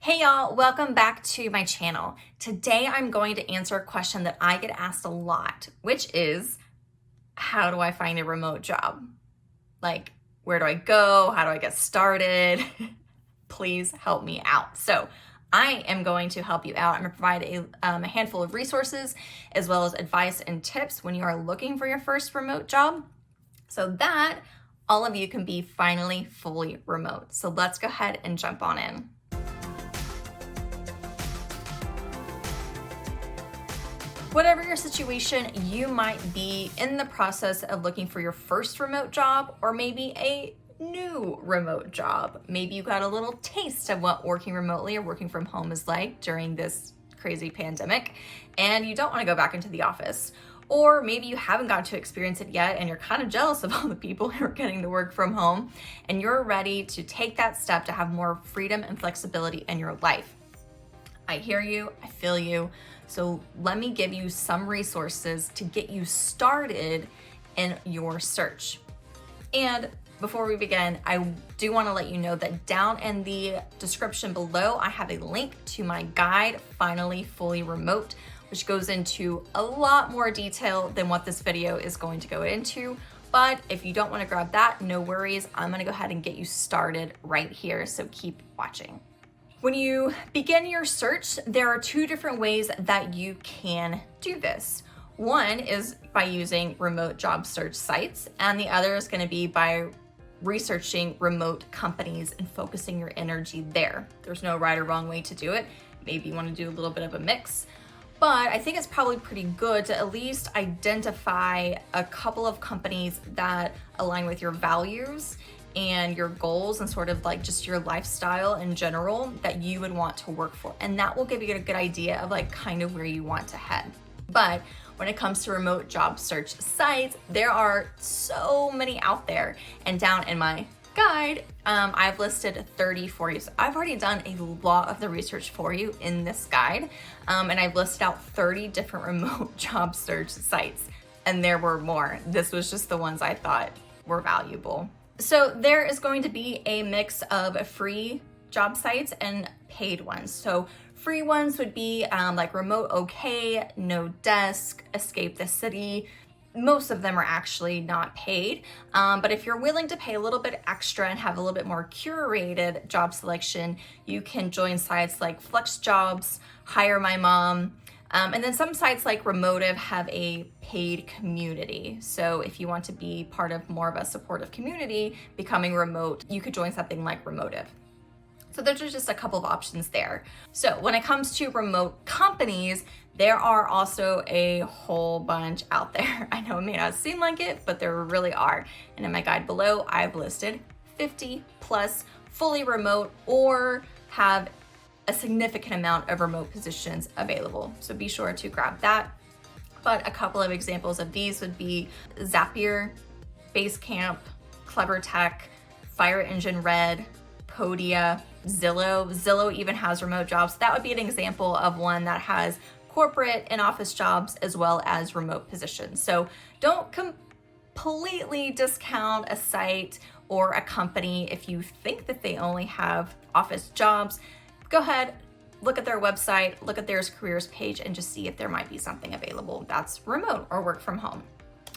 Hey y'all, welcome back to my channel. Today I'm going to answer a question that I get asked a lot, which is, how do I find a remote job? Like, where do I go? How do I get started? Please help me out. So I am going to help you out. I'm gonna provide a handful of resources as well as advice and tips when you are looking for your first remote job so that all of you can be finally fully remote. So let's go ahead and jump on in. Whatever your situation, you might be in the process of looking for your first remote job or maybe a new remote job. Maybe you got a little taste of what working remotely or working from home is like during this crazy pandemic and you don't want to go back into the office. Or maybe you haven't got to experience it yet and you're kind of jealous of all the people who are getting to work from home and you're ready to take that step to have more freedom and flexibility in your life. I hear you, I feel you. So let me give you some resources to get you started in your search. And before we begin, I do want to let you know that down in the description below, I have a link to my guide, Finally Fully Remote, which goes into a lot more detail than what this video is going to go into. But if you don't want to grab that, no worries. I'm going to go ahead and get you started right here. So keep watching. When you begin your search, there are two different ways that you can do this. One is by using remote job search sites, and the other is going to be by researching remote companies and focusing your energy there. There's no right or wrong way to do it. Maybe you want to do a little bit of a mix, but I think it's probably pretty good to at least identify a couple of companies that align with your values and your goals and sort of like just your lifestyle in general that you would want to work for. And that will give you a good idea of like kind of where you want to head. But when it comes to remote job search sites, there are so many out there. And down in my guide, I've listed 30 for you. So I've already done a lot of the research for you in this guide. And I've listed out 30 different remote job search sites. And there were more. This was just the ones I thought were valuable. So there is going to be a mix of free job sites and paid ones. So free ones would be like Remote OK, No Desk, Escape the City. Most of them are actually not paid. But if you're willing to pay a little bit extra and have a little bit more curated job selection, you can join sites like Flex Jobs, Hire My Mom, and then some sites like Remotive have a paid community. So if you want to be part of more of a supportive community, becoming remote, you could join something like Remotive. So there's just a couple of options there. So when it comes to remote companies, there are also a whole bunch out there. I know it may not seem like it, but there really are. And in my guide below, I've listed 50 plus fully remote or have a significant amount of remote positions available. So be sure to grab that. But a couple of examples of these would be Zapier, Basecamp, Clever Tech, Fire Engine Red, Podia, Zillow. Zillow even has remote jobs. That would be an example of one that has corporate and office jobs as well as remote positions. So don't completely discount a site or a company if you think that they only have office jobs. Go ahead, look at their website, look at their careers page, and just see if there might be something available that's remote or work from home.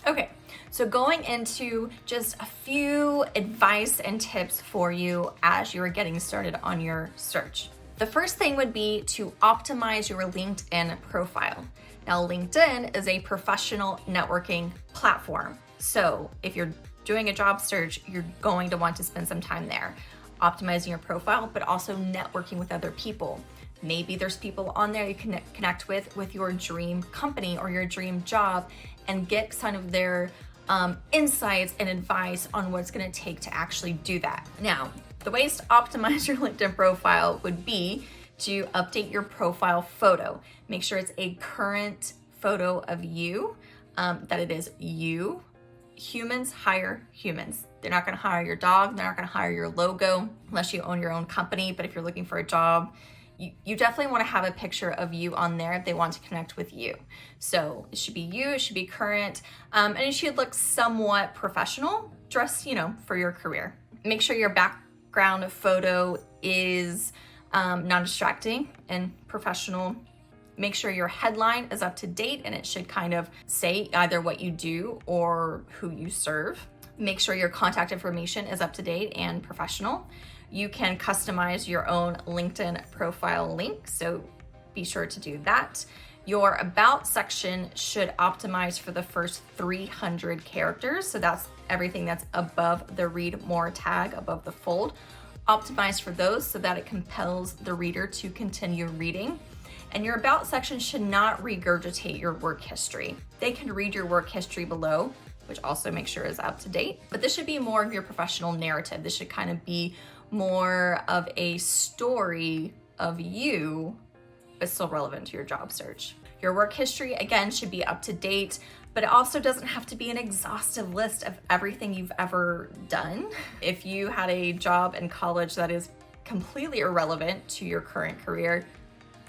Okay, so going into just a few advice and tips for you as you're getting started on your search. The first thing would be to optimize your LinkedIn profile. Now, LinkedIn is a professional networking platform. So if you're doing a job search, you're going to want to spend some time there, optimizing your profile, but also networking with other people. Maybe there's people on there you can connect with your dream company or your dream job and get some of their insights and advice on what it's going to take to actually do that. Now, the ways to optimize your LinkedIn profile would be to update your profile photo. Make sure it's a current photo of you, that it is you. Humans hire humans. They're not going to hire your dog. They're not going to hire your logo unless you own your own company. But if you're looking for a job, you definitely want to have a picture of you on there if they want to connect with you. So it should be you, it should be current, and it should look somewhat professional, dressed, for your career. Make sure your background photo is non-distracting and professional. Make sure your headline is up to date and it should kind of say either what you do or who you serve. Make sure your contact information is up to date and professional. You can customize your own LinkedIn profile link, so be sure to do that. Your about section should optimize for the first 300 characters. So that's everything that's above the read more tag, above the fold. Optimize for those so that it compels the reader to continue reading. And your about section should not regurgitate your work history. They can read your work history below, which also make sure is up to date. But this should be more of your professional narrative. This should kind of be more of a story of you, but still relevant to your job search. Your work history, again, should be up to date, but it also doesn't have to be an exhaustive list of everything you've ever done. If you had a job in college that is completely irrelevant to your current career,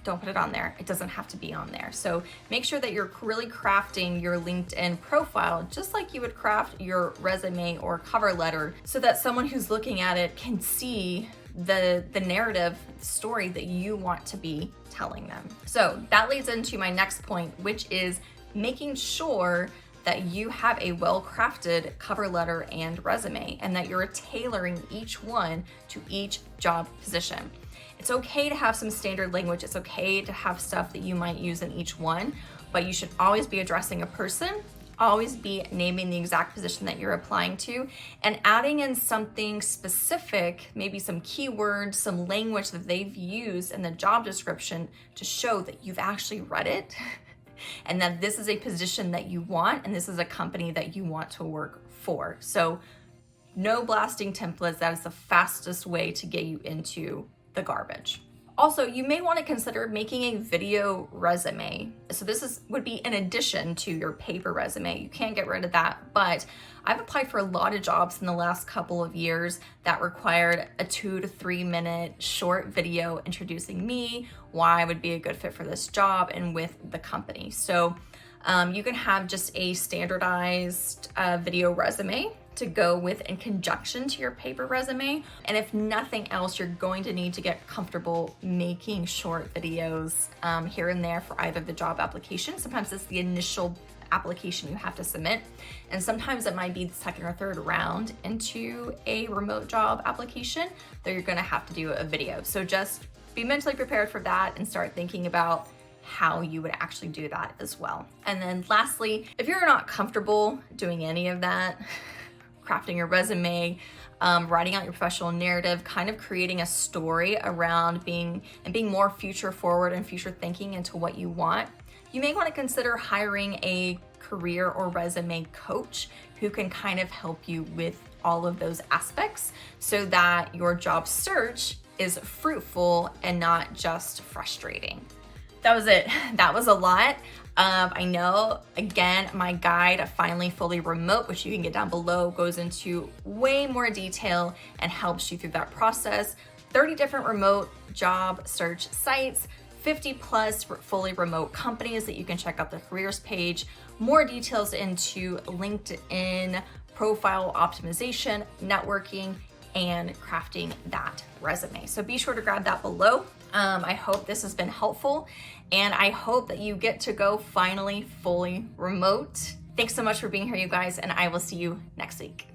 don't put it on there. It doesn't have to be on there. So make sure that you're really crafting your LinkedIn profile just like you would craft your resume or cover letter so that someone who's looking at it can see the narrative story that you want to be telling them. So that leads into my next point, which is making sure that you have a well-crafted cover letter and resume and that you're tailoring each one to each job position. It's okay to have some standard language. It's okay to have stuff that you might use in each one, but you should always be addressing a person, always be naming the exact position that you're applying to, and adding in something specific, maybe some keywords, some language that they've used in the job description to show that you've actually read it and that this is a position that you want and this is a company that you want to work for. So no blasting templates. That is the fastest way to get you into the garbage. Also, you may want to consider making a video resume. So this would be in addition to your paper resume. You can't get rid of that, but I've applied for a lot of jobs in the last couple of years that required a 2 to 3 minute short video introducing me, why I would be a good fit for this job and with the company. So you can have just a standardized video resume to go with in conjunction to your paper resume. And if nothing else, you're going to need to get comfortable making short videos here and there for either the job application. Sometimes it's the initial application you have to submit, and sometimes it might be the second or third round into a remote job application that you're gonna have to do a video. So just be mentally prepared for that and start thinking about how you would actually do that as well. And then lastly, if you're not comfortable doing any of that, crafting your resume, writing out your professional narrative, kind of creating a story around being more future forward and future thinking into what you want, you may want to consider hiring a career or resume coach who can kind of help you with all of those aspects so that your job search is fruitful and not just frustrating. That was it. That was a lot. I know, again, my guide, Finally Fully Remote, which you can get down below, goes into way more detail and helps you through that process. 30 different remote job search sites, 50 plus fully remote companies that you can check out the careers page, more details into LinkedIn, profile optimization, networking, and crafting that resume. So be sure to grab that below. I hope this has been helpful, and I hope that you get to go finally fully remote. Thanks so much for being here, you guys, and I will see you next week.